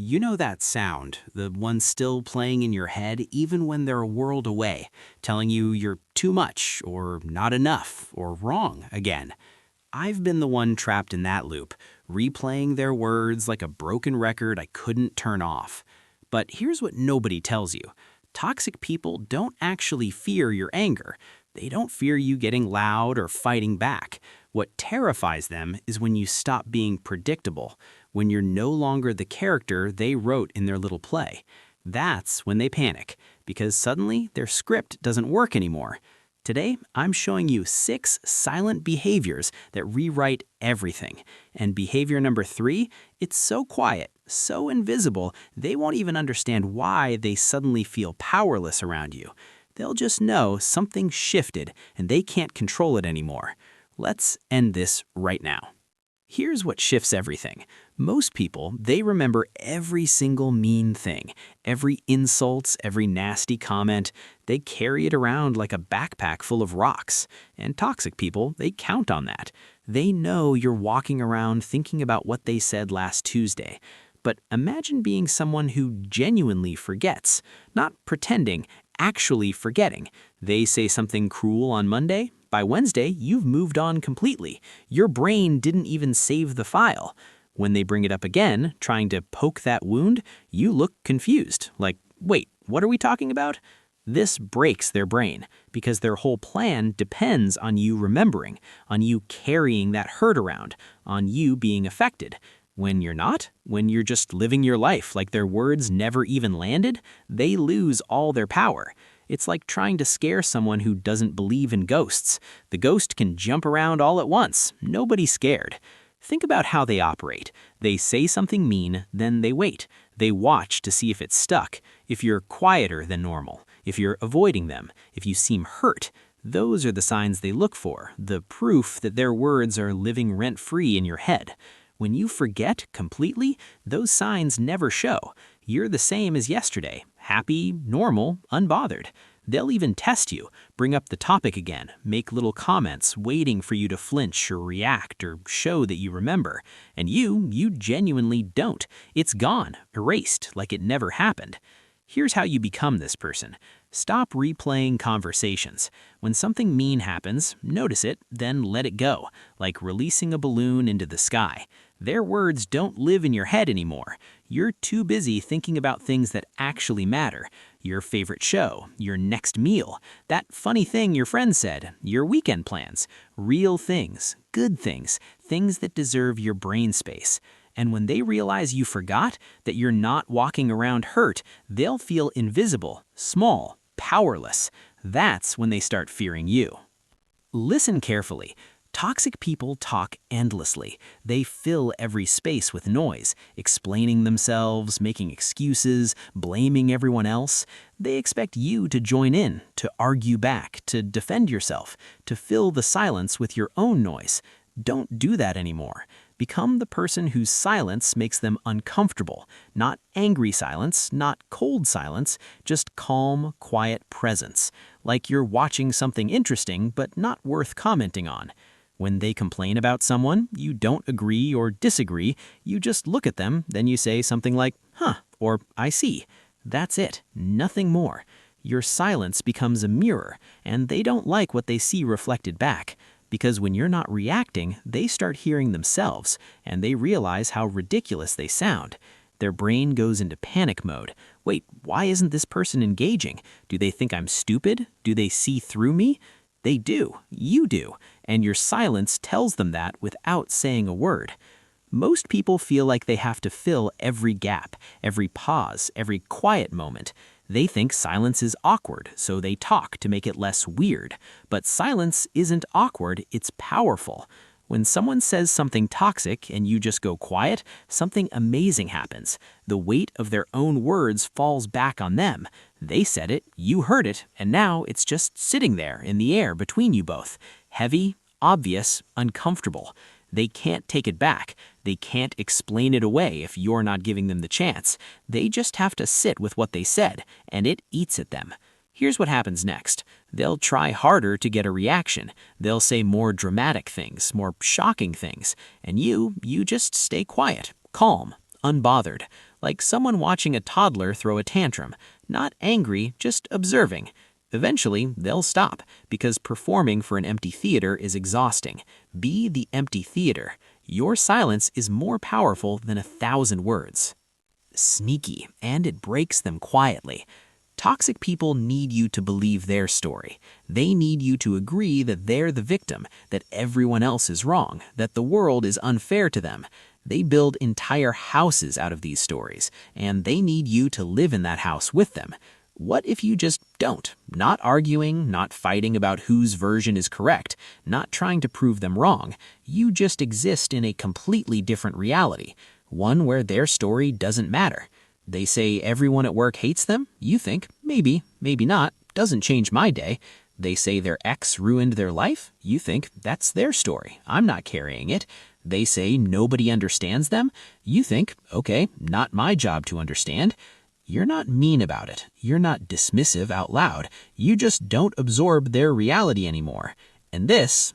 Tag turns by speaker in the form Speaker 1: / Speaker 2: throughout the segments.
Speaker 1: You know that sound, the one still playing in your head even when they're a world away, telling you you're too much or not enough or wrong again. I've been the one trapped in that loop, replaying their words like a broken record I couldn't turn off. But here's what nobody tells you. Toxic people don't actually fear your anger. They don't fear you getting loud or fighting back. What terrifies them is when you stop being predictable, when you're no longer the character they wrote in their little play. That's when they panic, because suddenly their script doesn't work anymore. Today, I'm showing you 6 silent behaviors that rewrite everything. And behavior number 3, it's so quiet, so invisible, they won't even understand why they suddenly feel powerless around you. They'll just know something shifted and they can't control it anymore. Let's end this right now. Here's what shifts everything. Most people, they remember every single mean thing, every insult, every nasty comment. They carry it around like a backpack full of rocks. And toxic people, they count on that. They know you're walking around thinking about what they said last Tuesday. But imagine being someone who genuinely forgets, not pretending, actually forgetting. They say something cruel on Monday. By Wednesday, you've moved on completely. Your brain didn't even save the file. When they bring it up again, trying to poke that wound, you look confused, like, wait, what are we talking about? This breaks their brain, because their whole plan depends on you remembering, on you carrying that hurt around, on you being affected. When you're not, when you're just living your life like their words never even landed, they lose all their power. It's like trying to scare someone who doesn't believe in ghosts. The ghost can jump around all at once. Nobody's scared. Think about how they operate. They say something mean, then they wait. They watch to see if it's stuck, if you're quieter than normal, if you're avoiding them, if you seem hurt. Those are the signs they look for, the proof that their words are living rent-free in your head. When you forget completely, those signs never show. You're the same as yesterday, happy, normal, unbothered. They'll even test you, bring up the topic again, make little comments, waiting for you to flinch or react or show that you remember. And you genuinely don't. It's gone, erased, like it never happened. Here's how you become this person. Stop replaying conversations. When something mean happens, notice it, then let it go, like releasing a balloon into the sky. Their words don't live in your head anymore. You're too busy thinking about things that actually matter. Your favorite show, your next meal, that funny thing your friend said, your weekend plans. Real things, good things, things that deserve your brain space. And when they realize you forgot, that you're not walking around hurt, they'll feel invisible, small, powerless. That's when they start fearing you. Listen carefully. Toxic people talk endlessly. They fill every space with noise, explaining themselves, making excuses, blaming everyone else. They expect you to join in, to argue back, to defend yourself, to fill the silence with your own noise. Don't do that anymore. Become the person whose silence makes them uncomfortable. Not angry silence, not cold silence, just calm, quiet presence. Like you're watching something interesting but not worth commenting on. When they complain about someone, you don't agree or disagree, you just look at them, then you say something like, huh, or I see. That's it, nothing more. Your silence becomes a mirror, and they don't like what they see reflected back. Because when you're not reacting, they start hearing themselves, and they realize how ridiculous they sound. Their brain goes into panic mode. Wait, why isn't this person engaging? Do they think I'm stupid? Do they see through me? They do. You do. And your silence tells them that without saying a word. Most people feel like they have to fill every gap, every pause, every quiet moment. They think silence is awkward, so they talk to make it less weird. But silence isn't awkward, it's powerful. When someone says something toxic and you just go quiet, something amazing happens. The weight of their own words falls back on them. They said it, you heard it, and now it's just sitting there in the air between you both. Heavy, obvious, uncomfortable. They can't take it back. They can't explain it away if you're not giving them the chance. They just have to sit with what they said, and it eats at them. Here's what happens next. They'll try harder to get a reaction. They'll say more dramatic things, more shocking things. And you just stay quiet, calm, unbothered. like someone watching a toddler throw a tantrum, not angry, just observing. Eventually, they'll stop, because performing for an empty theater is exhausting. Be the empty theater. Your silence is more powerful than 1,000 words. Sneaky, and it breaks them quietly. Toxic people need you to believe their story. They need you to agree that they're the victim, that everyone else is wrong, that the world is unfair to them. They build entire houses out of these stories, and they need you to live in that house with them. What if you just don't? Not arguing, not fighting about whose version is correct, not trying to prove them wrong. You just exist in a completely different reality, one where their story doesn't matter. They say everyone at work hates them. You think, maybe, maybe not. Doesn't change my day. They say their ex ruined their life. You think, that's their story. I'm not carrying it. They say nobody understands them. You think, okay, not my job to understand. You're not mean about it. You're not dismissive out loud. You just don't absorb their reality anymore. And this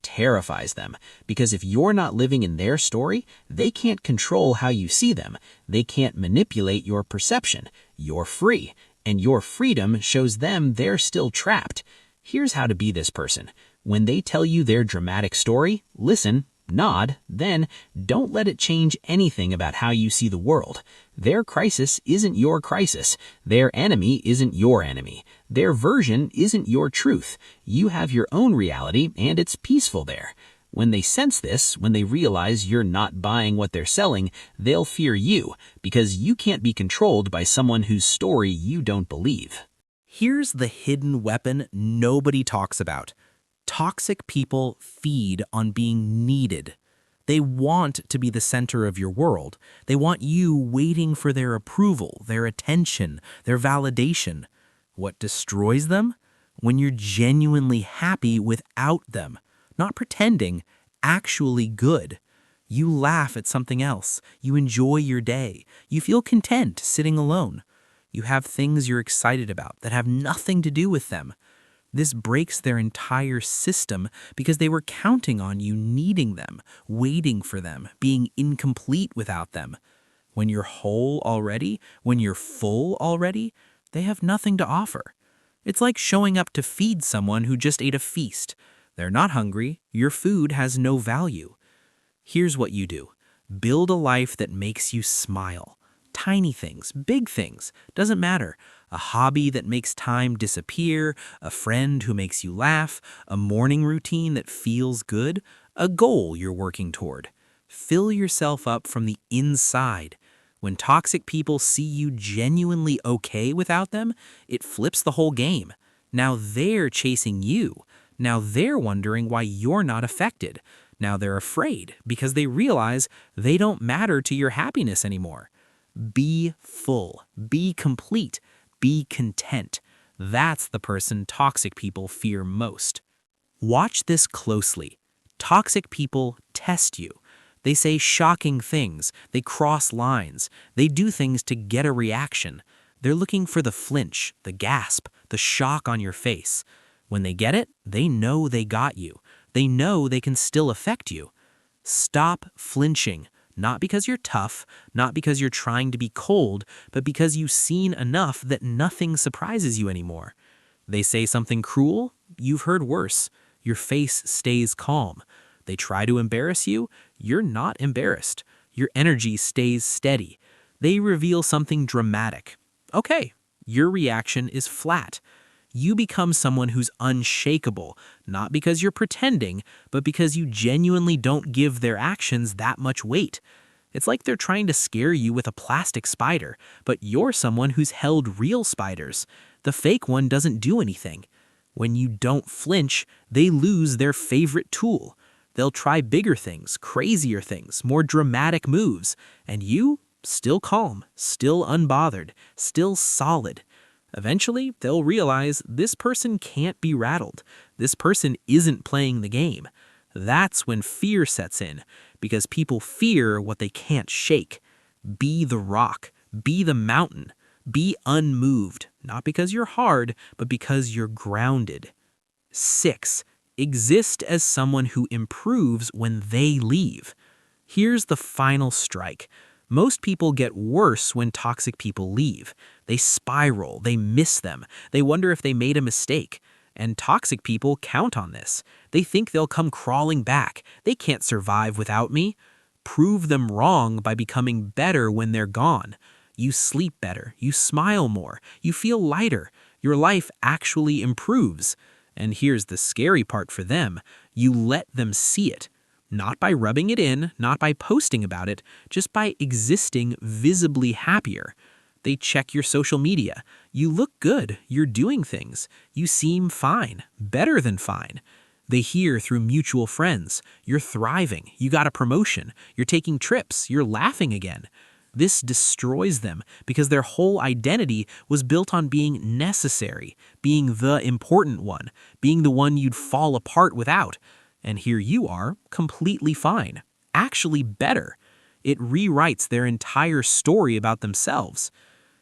Speaker 1: terrifies them, because if you're not living in their story, they can't control how you see them. They can't manipulate your perception. You're free, and your freedom shows them they're still trapped. Here's how to be this person. When they tell you their dramatic story, listen, nod, then don't let it change anything about how you see the world. Their crisis isn't your crisis. Their enemy isn't your enemy. Their version isn't your truth. You have your own reality, and it's peaceful there. When they sense this, when they realize you're not buying what they're selling, they'll fear you, because you can't be controlled by someone whose story you don't believe. Here's the hidden weapon nobody talks about. Toxic people feed on being needed. They want to be the center of your world. They want you waiting for their approval, their attention, their validation. What destroys them? When you're genuinely happy without them, not pretending, actually good. You laugh at something else. You enjoy your day. You feel content sitting alone. You have things you're excited about that have nothing to do with them. This breaks their entire system because they were counting on you needing them, waiting for them, being incomplete without them. When you're whole already, when you're full already, they have nothing to offer. It's like showing up to feed someone who just ate a feast. They're not hungry. Your food has no value. Here's what you do. Build a life that makes you smile. Tiny things, big things, doesn't matter. A hobby that makes time disappear, a friend who makes you laugh, a morning routine that feels good, a goal you're working toward. Fill yourself up from the inside. When toxic people see you genuinely okay without them, it flips the whole game. Now they're chasing you. Now they're wondering why you're not affected. Now they're afraid because they realize they don't matter to your happiness anymore. Be full. Be complete. Be content. That's the person toxic people fear most. Watch this closely. Toxic people test you. They say shocking things. They cross lines. They do things to get a reaction. They're looking for the flinch, the gasp, the shock on your face. When they get it, they know they got you. They know they can still affect you. Stop flinching. Not because you're tough, not because you're trying to be cold, but because you've seen enough that nothing surprises you anymore. They say something cruel, you've heard worse. Your face stays calm. They try to embarrass you, you're not embarrassed. Your energy stays steady. They reveal something dramatic. Okay, your reaction is flat. You become someone who's unshakable, not because you're pretending, but because you genuinely don't give their actions that much weight. It's like they're trying to scare you with a plastic spider, but you're someone who's held real spiders. The fake one doesn't do anything. When you don't flinch, they lose their favorite tool. They'll try bigger things, crazier things, more dramatic moves, and you, still calm, still unbothered, still solid. Eventually, they'll realize this person can't be rattled. This person isn't playing the game. That's when fear sets in, because people fear what they can't shake. Be the rock. Be the mountain. Be unmoved, not because you're hard, but because you're grounded. 6. Exist as someone who improves when they leave. Here's the final strike.
Speaker 2: Most people get worse when toxic people leave. They spiral, they miss them, they wonder if they made a mistake. And toxic people count on this. They think they'll come crawling back. They can't survive without me. Prove them wrong by becoming better when they're gone. You sleep better, you smile more, you feel lighter. Your life actually improves. And here's the scary part for them. You let them see it. Not by rubbing it in, not by posting about it, just by existing visibly happier. They check your social media. You look good, you're doing things. You seem fine, better than fine. They hear through mutual friends. You're thriving, you got a promotion, you're taking trips, you're laughing again. This destroys them because their whole identity was built on being necessary, being the important one, being the one you'd fall apart without. And here you are, completely fine, actually better. It rewrites their entire story about themselves.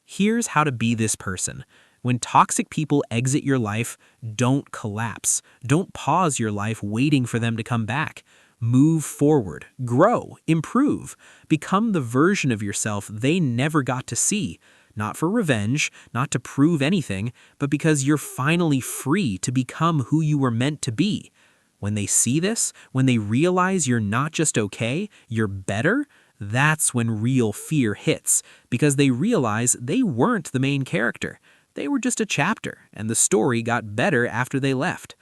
Speaker 2: Here's how to be this person. When toxic people exit your life, don't collapse. Don't pause your life waiting for them to come back. Move forward, grow, improve. Become the version of yourself they never got to see. Not for revenge, not to prove anything, but because you're finally free to become who you were meant to be. When they see this, when they realize you're not just okay, you're better, that's when real fear hits, because they realize they weren't the main character. They were just a chapter, and the story got better after they left.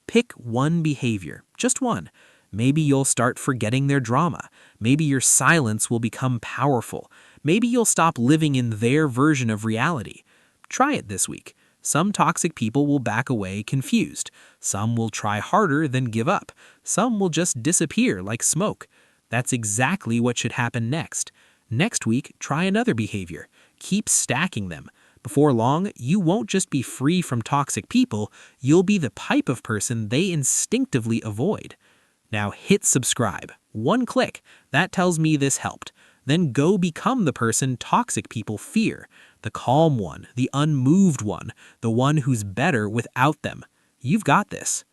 Speaker 2: Pick one behavior, just one. Maybe you'll start forgetting their drama. Maybe your silence will become powerful. Maybe you'll stop living in their version of reality. Try it this week. Some toxic people will back away confused. Some will try harder than give up. Some will just disappear like smoke. That's exactly what should happen next. Next week, try another behavior. Keep stacking them. Before long, you won't just be free from toxic people, you'll be the type of person they instinctively avoid. Now hit subscribe. One click. That tells me this helped. Then go become the person toxic people fear. The calm one, the unmoved one, the one who's better without them. You've got this.